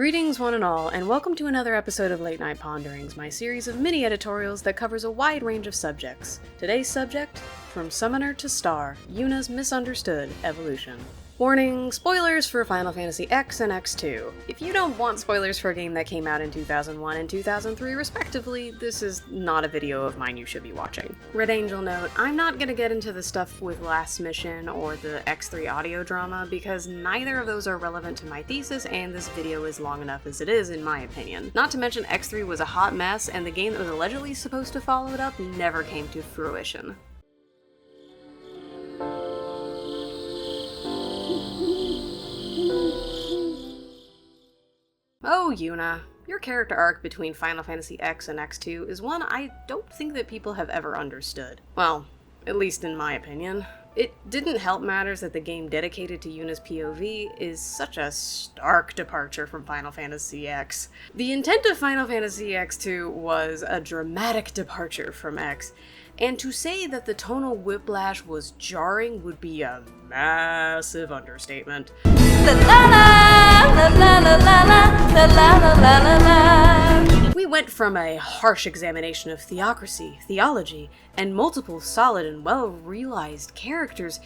Greetings one and all, and welcome to another episode of Late Night Ponderings, my series of mini editorials that covers a wide range of subjects. Today's subject, From Summoner to Star, Yuna's Misunderstood Evolution. Warning, spoilers for Final Fantasy X and X2. If you don't want spoilers for a game that came out in 2001 and 2003 respectively, this is not a video of mine you should be watching. Red Angel note, I'm not gonna get into the stuff with Last Mission or the X3 audio drama because neither of those are relevant to my thesis and this video is long enough as it is in my opinion. Not to mention X3 was a hot mess and the game that was allegedly supposed to follow it up never came to fruition. Oh, Yuna. Your character arc between Final Fantasy X and X2 is one I don't think that people have ever understood. Well, at least in my opinion. It didn't help matters that the game dedicated to Yuna's POV is such a stark departure from Final Fantasy X. The intent of Final Fantasy X2 was a dramatic departure from X, and to say that the tonal whiplash was jarring would be a massive understatement. We went from a harsh examination of theocracy, theology, and multiple solid and well-realized characters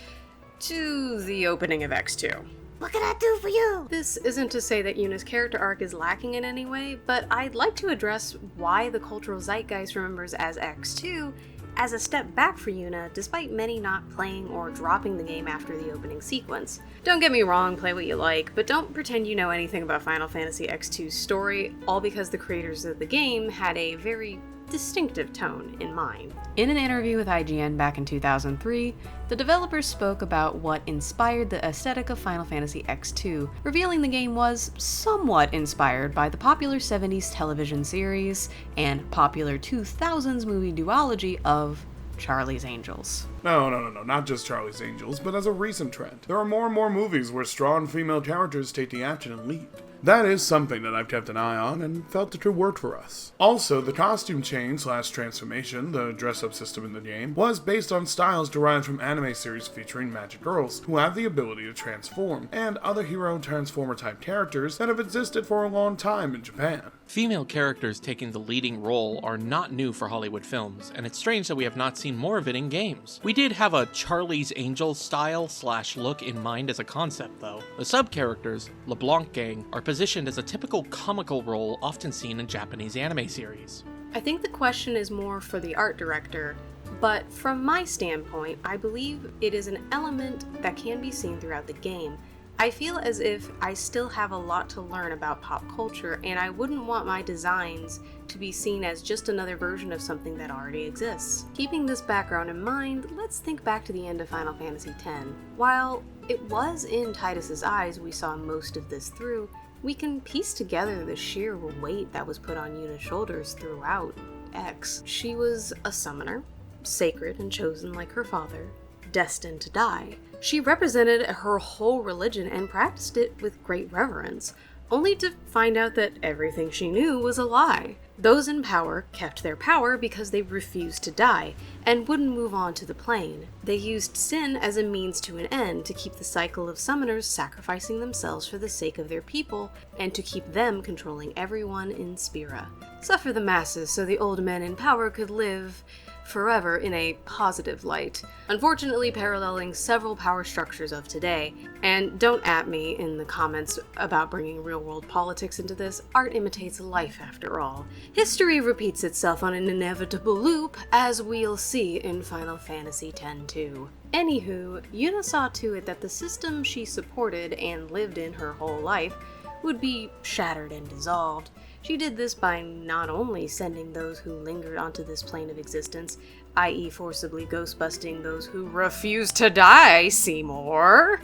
to the opening of X2. What can I do for you? This isn't to say that Yuna's character arc is lacking in any way, but I'd like to address why the cultural zeitgeist remembers as X2 as a step back for Yuna, despite many not playing or dropping the game after the opening sequence. Don't get me wrong, play what you like, but don't pretend you know anything about Final Fantasy X2's story, all because the creators of the game had a very distinctive tone in mind. In an interview with IGN back in 2003, the developers spoke about what inspired the aesthetic of Final Fantasy X2, revealing the game was somewhat inspired by the popular 70s television series and popular 2000s movie duology of Charlie's Angels. No, not just Charlie's Angels, but as a recent trend. There are more and more movies where strong female characters take the action and lead. That is something that I've kept an eye on and felt it would work for us. Also, the costume change / transformation, the dress-up system in the game, was based on styles derived from anime series featuring magic girls who have the ability to transform, and other hero transformer-type characters that have existed for a long time in Japan. Female characters taking the leading role are not new for Hollywood films, and it's strange that we have not seen more of it in games. We did have a Charlie's Angels style / look in mind as a concept though. The sub-characters, LeBlanc Gang, are positioned as a typical comical role often seen in Japanese anime series. I think the question is more for the art director, but from my standpoint, I believe it is an element that can be seen throughout the game. I feel as if I still have a lot to learn about pop culture, and I wouldn't want my designs to be seen as just another version of something that already exists. Keeping this background in mind, let's think back to the end of Final Fantasy X. While it was in Tidus's eyes we saw most of this through, we can piece together the sheer weight that was put on Yuna's shoulders throughout X. She was a summoner, sacred and chosen like her father, destined to die. She represented her whole religion and practiced it with great reverence, only to find out that everything she knew was a lie. Those in power kept their power because they refused to die, and wouldn't move on to the plane. They used sin as a means to an end to keep the cycle of summoners sacrificing themselves for the sake of their people, and to keep them controlling everyone in Spira. Suffer the masses so the old men in power could live forever in a positive light, unfortunately paralleling several power structures of today. And don't at me in the comments about bringing real-world politics into this. Art imitates life after all. History repeats itself on an inevitable loop, as we'll see in Final Fantasy X too. Anywho, Yuna saw to it that the system she supported and lived in her whole life would be shattered and dissolved. She did this by not only sending those who lingered onto this plane of existence, i.e. forcibly ghostbusting those who refused to die, Seymour,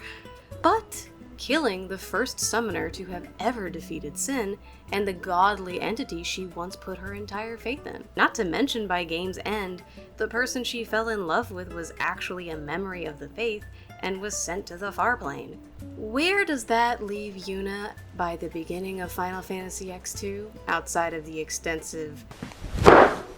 but killing the first summoner to have ever defeated Sin and the godly entity she once put her entire faith in. Not to mention, by game's end, the person she fell in love with was actually a memory of the faith and was sent to the far plane. Where does that leave Yuna by the beginning of Final Fantasy X2, outside of the extensive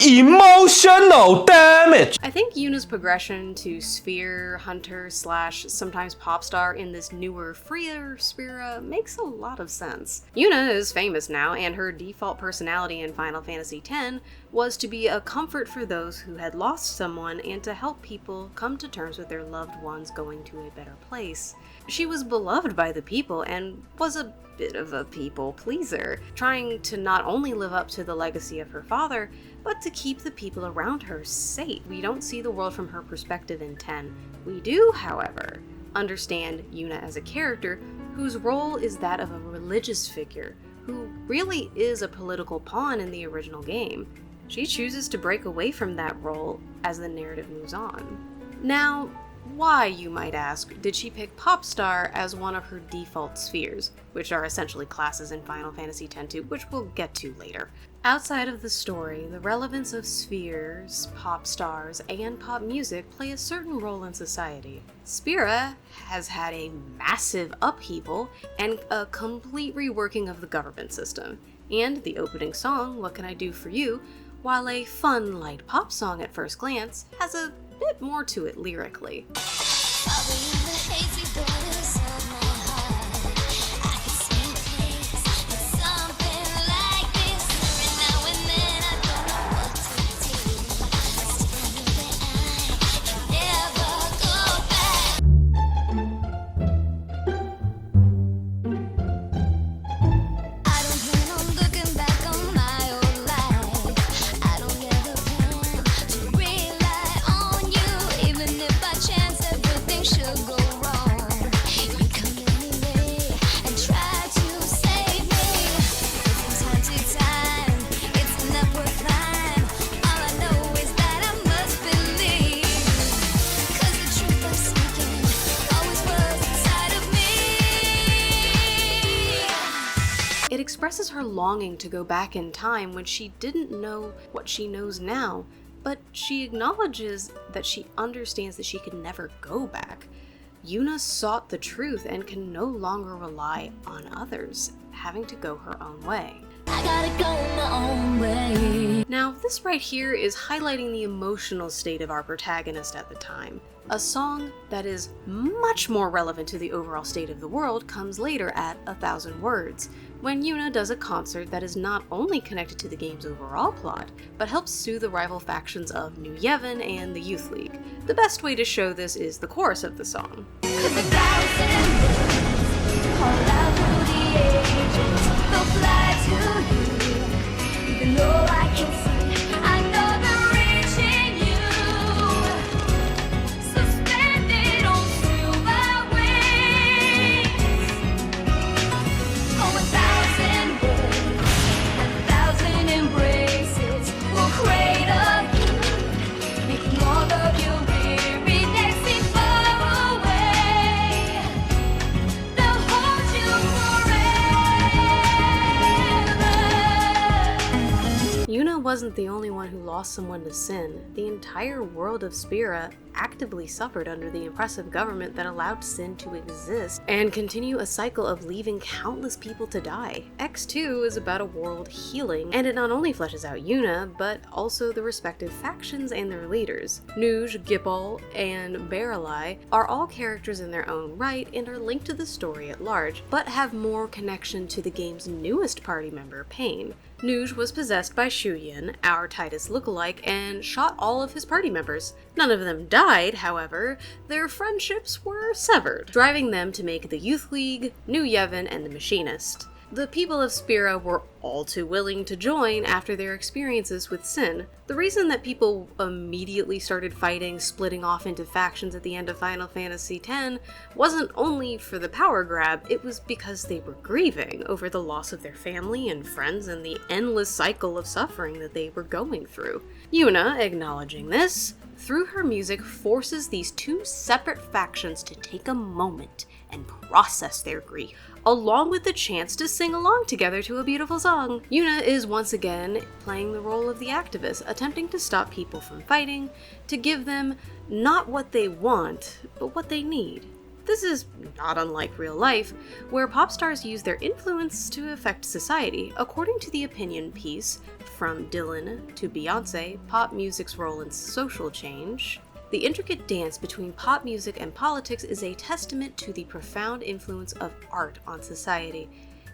emotional damage. I think Yuna's progression to sphere hunter slash sometimes pop star in this newer, freer Spira makes a lot of sense. Yuna is famous now, and her default personality in Final Fantasy X was to be a comfort for those who had lost someone and to help people come to terms with their loved ones going to a better place. She was beloved by the people and was a bit of a people pleaser, trying to not only live up to the legacy of her father, but to keep the people around her safe. We don't see the world from her perspective in 10. We do, however, understand Yuna as a character whose role is that of a religious figure, who really is a political pawn in the original game. She chooses to break away from that role as the narrative moves on. Now, why, you might ask, did she pick Pop Star as one of her default spheres, which are essentially classes in Final Fantasy X-2, which we'll get to later? Outside of the story, the relevance of spheres, pop stars, and pop music play a certain role in society. Spira has had a massive upheaval and a complete reworking of the government system. And the opening song, What Can I Do For You, while a fun, light pop song at first glance, has a bit more to it lyrically. It expresses her longing to go back in time when she didn't know what she knows now, but she acknowledges that she understands that she can never go back. Yuna sought the truth and can no longer rely on others, having to go her own way. I gotta go my own way. Now, this right here is highlighting the emotional state of our protagonist at the time. A song that is much more relevant to the overall state of the world comes later at 1,000 Words, when Yuna does a concert that is not only connected to the game's overall plot, but helps soothe the rival factions of New Yevon and the Youth League. The best way to show this is the chorus of the song. Yuna wasn't the only one who lost someone to sin. The entire world of Spira actively suffered under the oppressive government that allowed sin to exist and continue a cycle of leaving countless people to die. X2 is about a world healing, and it not only fleshes out Yuna, but also the respective factions and their leaders. Nuj, Gipal, and Baralai are all characters in their own right and are linked to the story at large, but have more connection to the game's newest party member, Pain. Nuj was possessed by Shuyin, our Titus lookalike, and shot all of his party members. None of them died, however. Their friendships were severed, driving them to make the Youth League, New Yevon, and the Machinist. The people of Spira were all too willing to join after their experiences with Sin. The reason that people immediately started fighting, splitting off into factions at the end of Final Fantasy X wasn't only for the power grab, it was because they were grieving over the loss of their family and friends and the endless cycle of suffering that they were going through. Yuna, acknowledging this, through her music forces these two separate factions to take a moment and process their grief, along with the chance to sing along together to a beautiful song. Yuna is once again playing the role of the activist, attempting to stop people from fighting, to give them not what they want, but what they need. This is not unlike real life, where pop stars use their influence to affect society. According to the opinion piece, From Dylan to Beyoncé, Pop Music's Role in Social Change, the intricate dance between pop music and politics is a testament to the profound influence of art on society.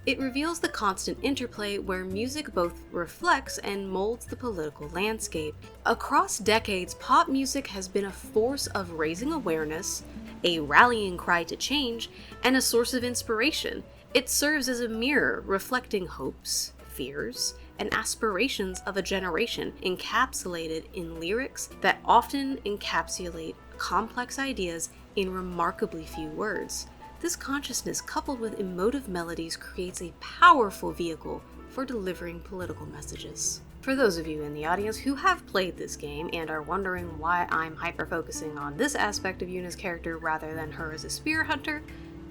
It reveals the constant interplay where music both reflects and molds the political landscape. Across decades, pop music has been a force of raising awareness, a rallying cry to change, and a source of inspiration. It serves as a mirror reflecting hopes, fears, and aspirations of a generation encapsulated in lyrics that often encapsulate complex ideas in remarkably few words. This consciousness, coupled with emotive melodies, creates a powerful vehicle for delivering political messages. For those of you in the audience who have played this game and are wondering why I'm hyper-focusing on this aspect of Yuna's character rather than her as a spear hunter,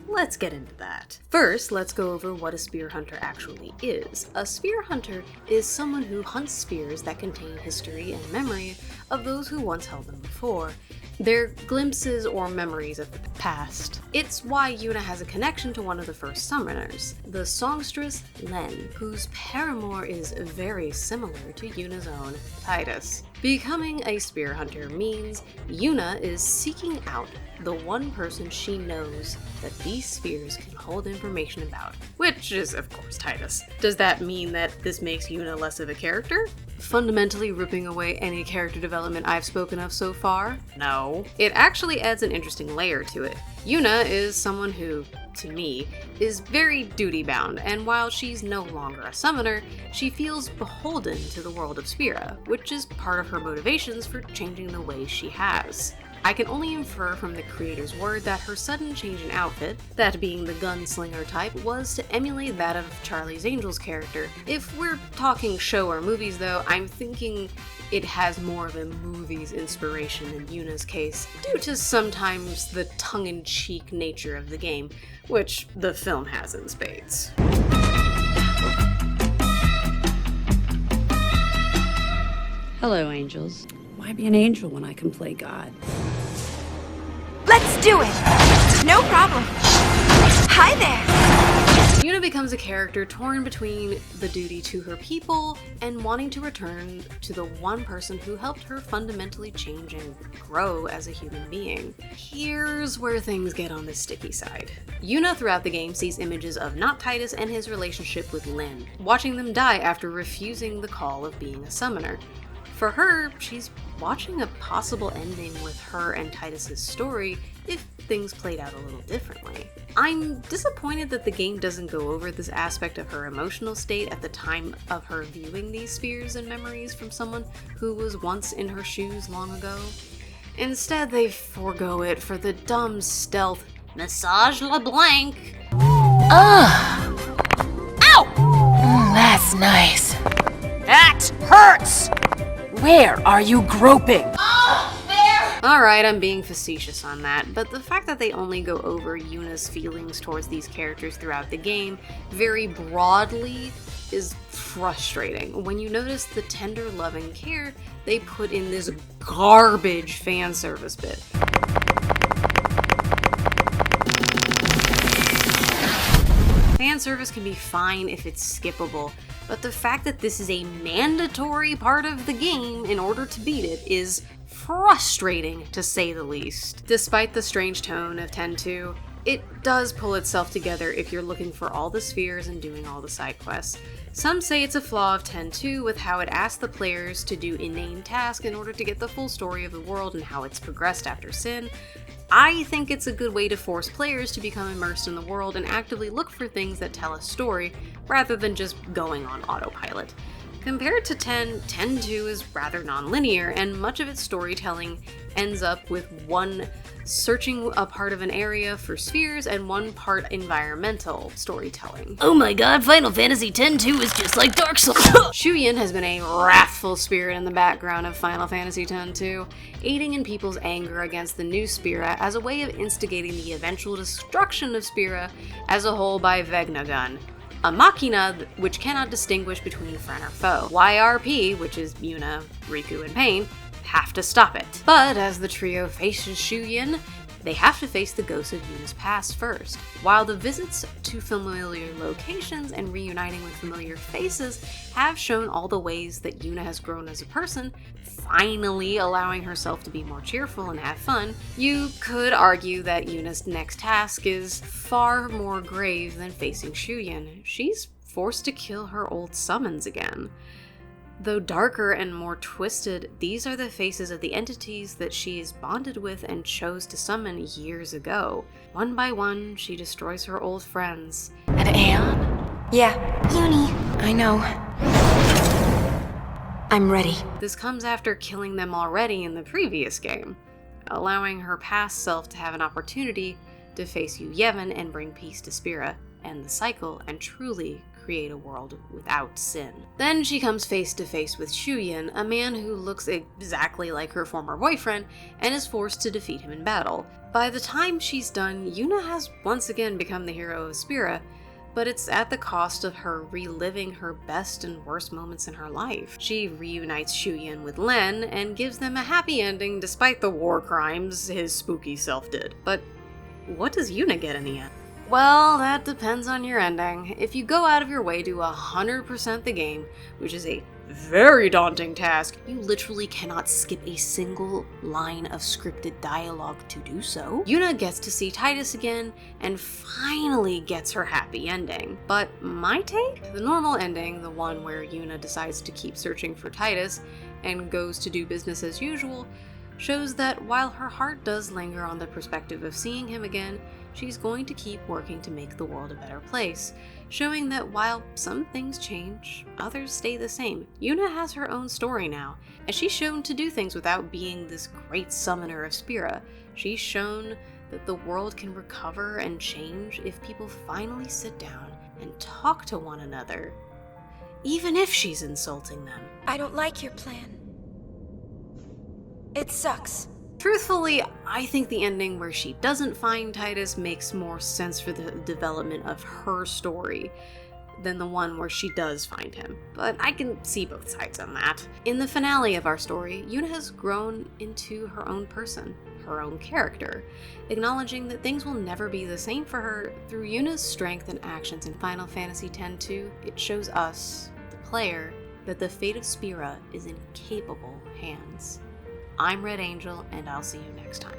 let's get into that. First, let's go over what a spear hunter actually is. A spear hunter is someone who hunts spears that contain history and memory of those who once held them before. They're glimpses or memories of the past. It's why Yuna has a connection to one of the first summoners, the songstress Len, whose paramour is very similar to Yuna's own Titus. Becoming a spear hunter means Yuna is seeking out the one person she knows that these spheres can hold information about, which is, of course, Titus. Does that mean that this makes Yuna less of a character? Fundamentally ripping away any character development I've spoken of so far? No. It actually adds an interesting layer to it. Yuna is someone who, to me, is very duty-bound, and while she's no longer a summoner, she feels beholden to the world of Spira, which is part of her motivations for changing the way she has. I can only infer from the creator's word that her sudden change in outfit, that being the gunslinger type, was to emulate that of Charlie's Angels character. If we're talking show or movies though, I'm thinking it has more of a movie's inspiration in Yuna's case, due to sometimes the tongue-in-cheek nature of the game, which the film has in spades. Hello, angels. Why be an angel when I can play God? Let's do it! No problem. Hi there! Yuna becomes a character torn between the duty to her people and wanting to return to the one person who helped her fundamentally change and grow as a human being. Here's where things get on the sticky side. Yuna throughout the game sees images of not Titus and his relationship with Lyn, watching them die after refusing the call of being a summoner. For her, she's watching a possible ending with her and Titus's story if things played out a little differently. I'm disappointed that the game doesn't go over this aspect of her emotional state at the time of her viewing these spheres and memories from someone who was once in her shoes long ago. Instead, they forego it for the dumb stealth Massage LeBlanc. Ugh! Ow! That's nice. That hurts! Where are you groping? Oh, there! Alright, I'm being facetious on that, but the fact that they only go over Yuna's feelings towards these characters throughout the game very broadly is frustrating when you notice the tender love and care they put in this garbage fan service bit. Fan service can be fine if it's skippable, but the fact that this is a mandatory part of the game in order to beat it is frustrating, to say the least. Despite the strange tone of 10-2, it does pull itself together if you're looking for all the spheres and doing all the side quests. Some say it's a flaw of 10-2 with how it asks the players to do inane tasks in order to get the full story of the world and how it's progressed after Sin. I think it's a good way to force players to become immersed in the world and actively look for things that tell a story, rather than just going on autopilot. Compared to 10, 10-2 is rather non-linear, and much of its storytelling ends up with one searching a part of an area for spheres and one part environmental storytelling. Oh my god, Final Fantasy X-2 is just like Dark Souls. Shuyin has been a wrathful spirit in the background of Final Fantasy X-2, aiding in people's anger against the new Spira as a way of instigating the eventual destruction of Spira as a whole by Vegnagun, a machina which cannot distinguish between friend or foe. YRP, which is Yuna, Riku, and Pain, have to stop it. But as the trio faces Shuyin, they have to face the ghosts of Yuna's past first. While the visits to familiar locations and reuniting with familiar faces have shown all the ways that Yuna has grown as a person, finally allowing herself to be more cheerful and have fun, you could argue that Yuna's next task is far more grave than facing Shuyin. She's forced to kill her old summons again. Though darker and more twisted, these are the faces of the entities that she is bonded with and chose to summon years ago. One by one, she destroys her old friends. And Aeon? Yeah, Uni. I know. I'm ready. This comes after killing them already in the previous game, allowing her past self to have an opportunity to face Yevon and bring peace to Spira, end the cycle, and truly create a world without sin. Then she comes face to face with Shuyin, a man who looks exactly like her former boyfriend, and is forced to defeat him in battle. By the time she's done, Yuna has once again become the hero of Spira, but it's at the cost of her reliving her best and worst moments in her life. She reunites Shuyin with Len and gives them a happy ending despite the war crimes his spooky self did. But what does Yuna get in the end? Well, that depends on your ending. If you go out of your way to 100% the game, which is a very daunting task, you literally cannot skip a single line of scripted dialogue to do so. Yuna gets to see Titus again, and finally gets her happy ending. But my take? The normal ending, the one where Yuna decides to keep searching for Titus and goes to do business as usual, shows that while her heart does linger on the perspective of seeing him again, she's going to keep working to make the world a better place, showing that while some things change, others stay the same. Yuna has her own story now, and she's shown to do things without being this great summoner of Spira. She's shown that the world can recover and change if people finally sit down and talk to one another, even if she's insulting them. I don't like your plan. It sucks. Truthfully, I think the ending where she doesn't find Titus makes more sense for the development of her story than the one where she does find him, but I can see both sides on that. In the finale of our story, Yuna has grown into her own person, her own character, acknowledging that things will never be the same for her. Through Yuna's strength and actions in Final Fantasy X-2, it shows us, the player, that the fate of Spira is in capable hands. I'm Red Angel, and I'll see you next time.